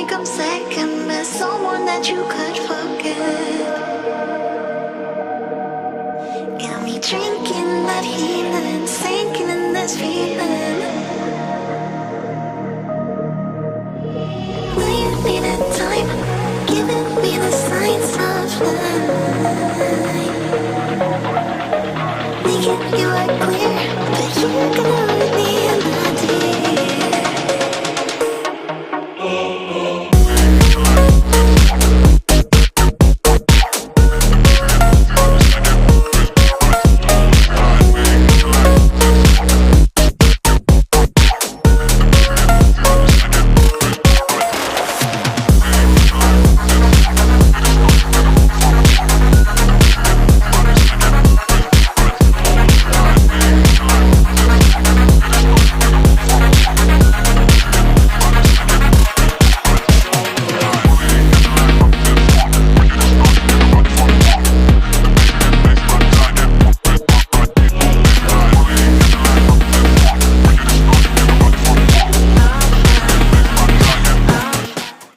make them second best, someone that you could forget. Got me drinking that healing, sinking in this feeling. Will you need a time, giving me the signs of life. Making you are clear, but you're gonna